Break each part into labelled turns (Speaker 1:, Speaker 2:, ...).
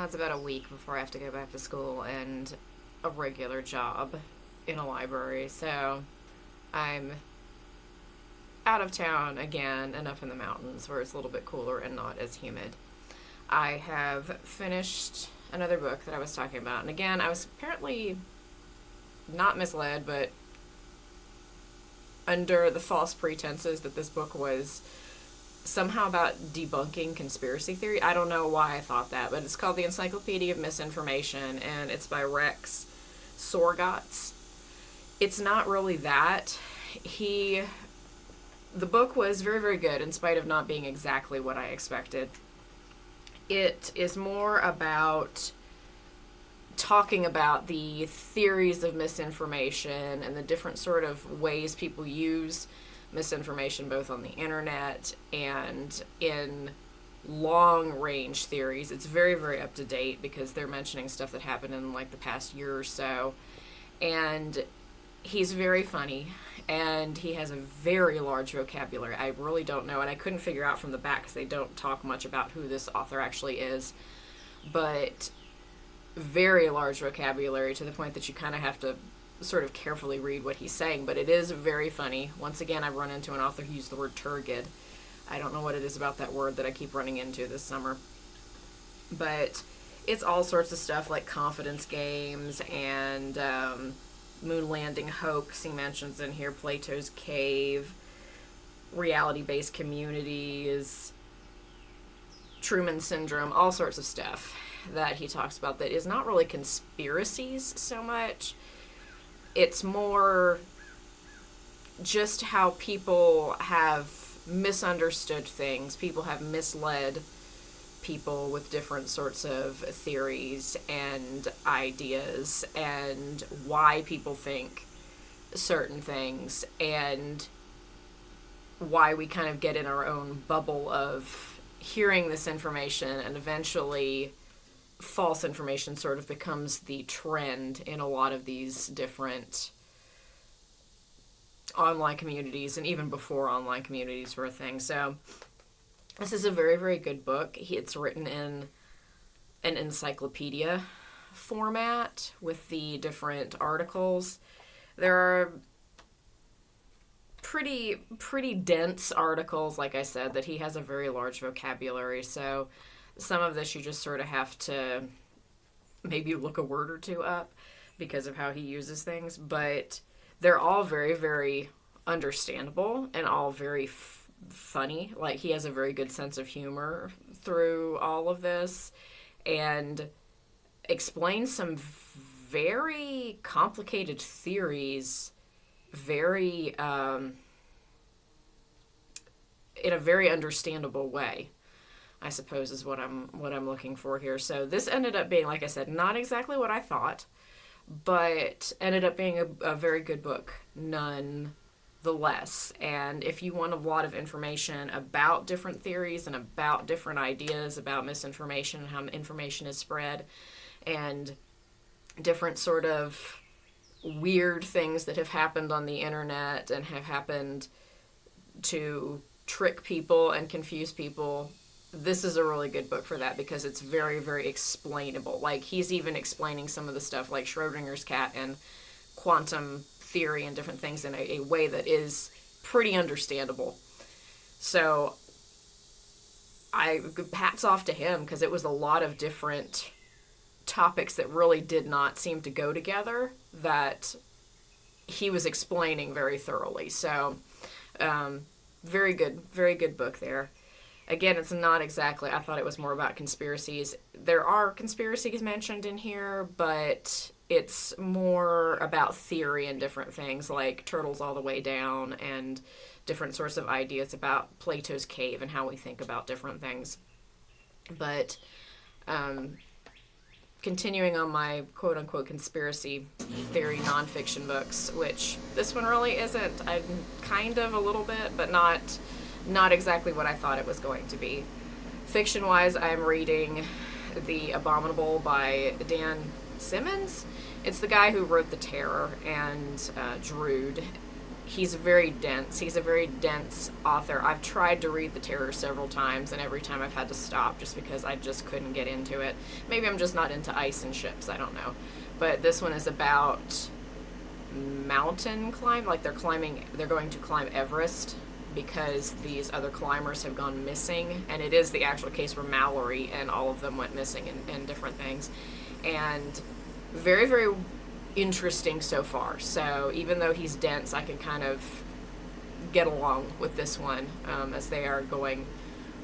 Speaker 1: It's about a week before I have to go back to school and a regular job in a library. So I'm out of town again and up in the mountains where it's a little bit cooler and not as humid. I have finished another book that I was talking about. And again, I was apparently not misled, but under the false pretenses that this book was somehow about debunking conspiracy theory. I don't know why I thought that, but it's called the Encyclopedia of Misinformation, and it's by Rex Sorgatz. It's not really that. The book was very, very good in spite of not being exactly what I expected. It is more about talking about the theories of misinformation and the different sort of ways people use misinformation both on the internet and in long range theories. It's very, very up to date because they're mentioning stuff that happened in like the past year or so. And he's very funny and he has a very large vocabulary. I really don't know, and I couldn't figure out from the back because they don't talk much about who this author actually is. But very large vocabulary to the point that you kind of have to sort of carefully read what he's saying, but it is very funny. Once again, I've run into an author who used the word turgid. I don't know what it is about that word that I keep running into this summer. But it's all sorts of stuff like confidence games and moon landing hoax. He mentions in here Plato's cave, reality-based communities, Truman syndrome, all sorts of stuff that he talks about that is not really conspiracies so much. It's more just how people have misunderstood things. People have misled people with different sorts of theories and ideas and why people think certain things and why we kind of get in our own bubble of hearing this information, and eventually false information sort of becomes the trend in a lot of these different online communities, and even before online communities were a thing. So this is a very, very good book. It's written in an encyclopedia format with the different articles. There are pretty dense articles, like I said, that he has a very large vocabulary. So some of this you just sort of have to maybe look a word or two up because of how he uses things. But they're all very, very understandable and all very funny. Like, he has a very good sense of humor through all of this and explains some very complicated theories very in a very understandable way, I suppose, is what I'm looking for here. So this ended up being, like I said, not exactly what I thought, but ended up being a very good book nonetheless. And if you want a lot of information about different theories and about different ideas about misinformation and how information is spread and different sort of weird things that have happened on the internet and have happened to trick people and confuse people, this is a really good book for that because it's very, very explainable. Like, he's even explaining some of the stuff like Schrodinger's cat and quantum theory and different things in a way that is pretty understandable. So hats off to him, because it was a lot of different topics that really did not seem to go together that he was explaining very thoroughly. So very good book there. Again, it's not exactly, I thought it was more about conspiracies. There are conspiracies mentioned in here, but it's more about theory and different things like turtles all the way down and different sorts of ideas about Plato's cave and how we think about different things. But continuing on my quote-unquote conspiracy theory nonfiction books, which this one really isn't. I'm kind of a little bit, but not exactly what I thought it was going to be. Fiction-wise, I'm reading The Abominable by Dan Simmons. It's the guy who wrote The Terror and Drood. he's very dense. He's a very dense author. I've tried to read The Terror several times, and every time I've had to stop just because I just couldn't get into it. Maybe I'm just not into ice and ships, I don't know. But this one is about mountain climb, like they're going to climb Everest because these other climbers have gone missing, and it is the actual case where Mallory and all of them went missing and different things. And very, very interesting so far. So even though he's dense, I can kind of get along with this one, as they are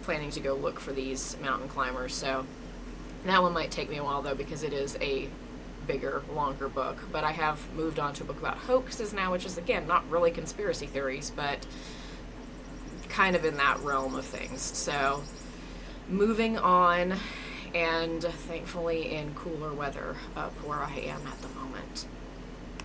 Speaker 1: planning to go look for these mountain climbers. So that one might take me a while though, because it is a bigger, longer book. But I have moved on to a book about hoaxes now, which is, again, not really conspiracy theories, but kind of in that realm of things. So moving on, and thankfully in cooler weather up where I am at the moment.